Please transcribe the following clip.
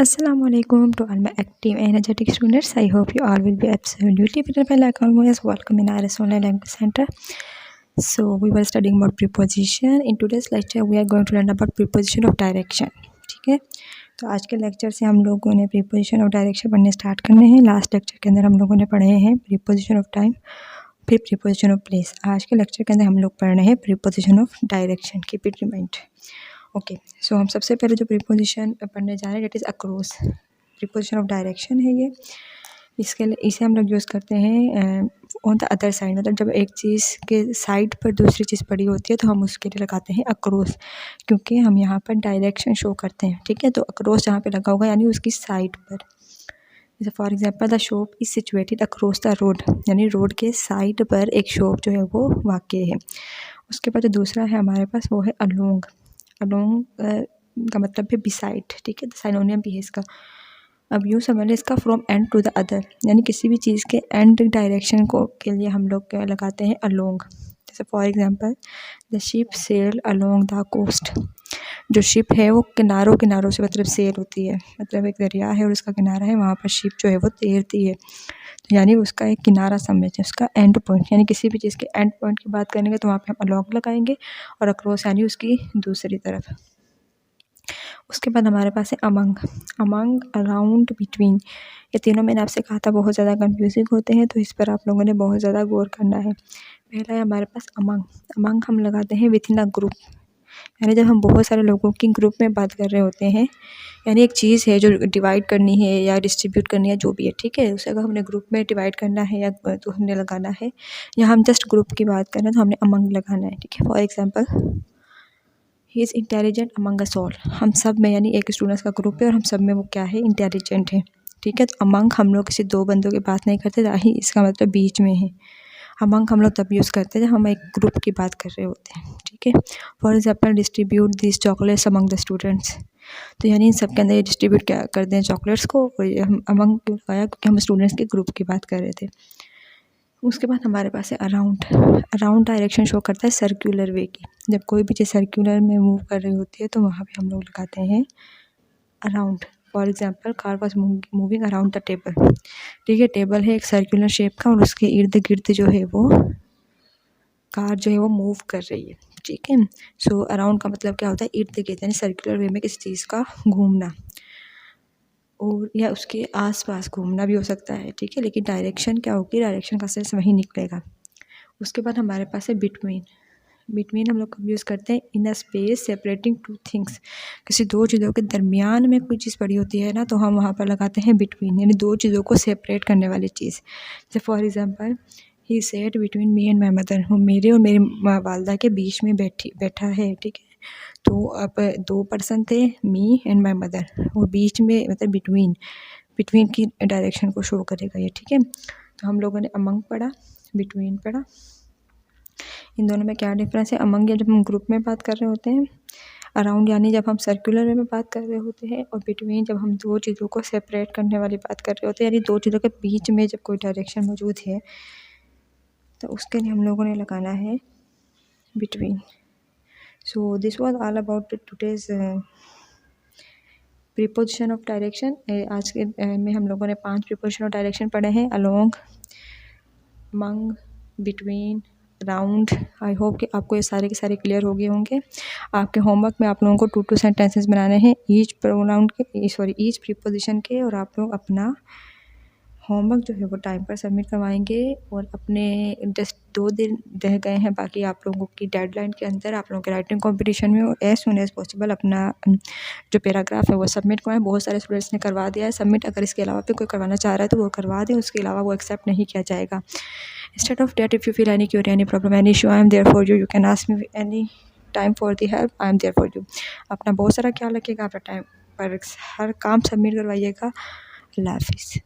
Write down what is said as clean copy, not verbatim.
Assalamualaikum to all my active and energetic students. I hope you all will be absolutely fit and fine like always. Welcome in our online language center. So we were studying about preposition. In today's lecture, we are going to learn about preposition of direction. ठीक है, तो आज के lecture से हम लोगों ने preposition of direction पढ़ने स्टार्ट करने हैं। लास्ट लेक्चर के अंदर हम लोगों ने पढ़े हैं प्रीपोजिशन ऑफ टाइम, फिर प्रीपोजिशन ऑफ प्लेस। आज के लेक्चर के अंदर हम लोग पढ़ रहे हैं preposition of direction. Keep it in mind. Okay, so हम सबसे पहले जो प्रीपोजिशन पढ़ने जा रहे हैं that is across. Preposition of direction है ये। इसके लिए इसे हम लोग यूज़ करते हैं ऑन द अदर साइड, मतलब जब एक चीज़ के साइड पर दूसरी चीज़ पड़ी होती है तो हम उसके लिए लगाते हैं अक्रॉस, क्योंकि हम यहाँ पर डायरेक्शन शो करते हैं। ठीक है, तो अक्रॉस जहाँ पे लगा होगा यानी उसकी साइड पर। जैसे for example the shop is situated across the road, यानी रोड के साइड पर एक शॉप जो है वो वाक़ई है। उसके बाद जो दूसरा है हमारे पास वो है अलोंग। अलोंग का मतलब है बिसाइड। ठीक है, साइनोनियम भी है इसका। अब यूँ समझ लें इसका from end to the other, यानी किसी भी चीज़ के एंड डायरेक्शन को के लिए हम लोग क्या लगाते हैं अलोंग। जैसे for example the ship sail along the coast. जो शिप है वो किनारों किनारों से मतलब सेल होती है, मतलब एक दरिया है और उसका किनारा है, वहाँ पर शिप जो है वो तैरती है। तो यानी उसका एक किनारा समझते हैं, उसका एंड पॉइंट, यानी किसी भी चीज़ के एंड पॉइंट की बात करेंगे तो वहाँ पे हम अलोंग लगाएंगे और अक्रॉस यानी उसकी दूसरी तरफ। उसके बाद हमारे पास है अमंग। Among, around, between. ये तीनों मैंने आपसे कहा था बहुत ज़्यादा कंफ्यूजिंग होते हैं, तो इस पर आप लोगों ने बहुत ज़्यादा गौर करना है। पहला है हमारे पास अमंग। अमंग हम लगाते हैं विथ इन अ ग्रुप, यानी जब हम बहुत सारे लोगों की ग्रुप में बात कर रहे होते हैं, यानी एक चीज़ है जो डिवाइड करनी है या डिस्ट्रीब्यूट करनी है जो भी है। ठीक है, उसे अगर हमने ग्रुप में डिवाइड करना है या तो हमने लगाना है, या हम जस्ट ग्रुप की बात कर रहे हैं तो हमने अमंग लगाना है। ठीक है, for example he is intelligent among us all. हम सब में, यानी एक स्टूडेंट्स का ग्रुप है और हम सब में वो क्या है, इंटेलिजेंट है। ठीक है, तो अमंग हम लोग किसी दो बंदों की बात नहीं करते, ही इसका मतलब बीच में है। अमंग हम लोग तब यूज़ करते हैं जब हम एक ग्रुप की बात कर रहे होते हैं। ठीक है, for example distribute this chocolates among the students. तो यानी इन सब के अंदर ये डिस्ट्रीब्यूट क्या कर दें चॉकलेट्स को, और ये हम अमंग क्यों लगाया, क्योंकि हम स्टूडेंट्स के ग्रुप की बात कर रहे थे। उसके बाद हमारे पास है अराउंड। अराउंड डायरेक्शन शो करता है सर्कुलर वे की। जब कोई भी चीज़ सर्कुलर में मूव कर रही होती है तो वहाँ पे हम लोग लगाते हैं around. For example car was moving around the table. ठीक है, टेबल है एक सर्कुलर शेप का और उसके इर्द गिर्द जो है वो कार जो है वो मूव कर रही है। ठीक है, सो अराउंड का मतलब क्या होता है, इर्द गिर्द, यानी सर्कुलर वे में किसी चीज़ का घूमना, और या उसके आसपास घूमना भी हो सकता है। ठीक है, लेकिन डायरेक्शन क्या होगी, डायरेक्शन का सेंस वही निकलेगा। उसके बाद हमारे पास है बिटवीन। बिटवीन हम लोग कब यूज़ करते हैं, in a space separating two things. किसी दो चीज़ों के दरमियान में कोई चीज़ पड़ी होती है ना, तो हम वहाँ पर लगाते हैं बिटवीन, यानी दो चीज़ों को सेपरेट करने वाली चीज़। जैसे for example he set between me and my mother. वो मेरे और मेरी वालदा के बीच में बैठा है। ठीक है, तो अब दो पर्सन थे, मी एंड माई मदर, वो बीच में मतलब बिटवीन, बिटवीन की डायरेक्शन को शो करेगा ये। ठीक है, तो हम लोगों ने अमंग पढ़ा, बिटवीन पढ़ा। इन दोनों में क्या डिफरेंस है, अमंग या जब हम ग्रुप में बात कर रहे होते हैं, अराउंड यानी जब हम सर्कुलर वे में बात कर रहे होते हैं, और बिटवीन जब हम दो चीज़ों को सेपरेट करने वाली बात कर रहे होते हैं, यानी दो चीज़ों के बीच में जब कोई डायरेक्शन मौजूद है तो उसके लिए हम लोगों ने लगाना है between. So this was all about today's preposition of direction. आज के में हम लोगों ने 5 प्रीपोजिशन ऑफ डायरेक्शन पढ़े हैं, along, among, between, around. I hope कि आपको ये सारे के सारे क्लियर हो गए होंगे। आपके होमवर्क में आप लोगों को 2 सेंटेंसेस बनाने हैं ईच प्रोनाउन के, ईच प्रीपोजिशन के, और आप लोग अपना होमवर्क जो है वो टाइम पर सबमिट करवाएंगे। और अपने जस्ट 2 दिन रह गए हैं बाकी आप लोगों की डेडलाइन के अंदर, आप लोगों के राइटिंग कंपटीशन में, और एज सुन एज पॉसिबल अपना जो पैराग्राफ है वो सबमिट करवाएं। बहुत सारे स्टूडेंट्स ने करवा दिया है सबमिट, अगर इसके अलावा भी कोई करवाना चाह रहा है तो वो करवा दें, उसके अलावा वो एक्सेप्ट नहीं किया जाएगा। Instead of that, if you feel any query, any problem, any issue, I am there for you. You can ask me any time for the help. I am there for you. अपना बहुत सारा ख्याल रखिएगा, अपना time पर हर काम submit करवाइएगा। अल्लाह हाफिज़।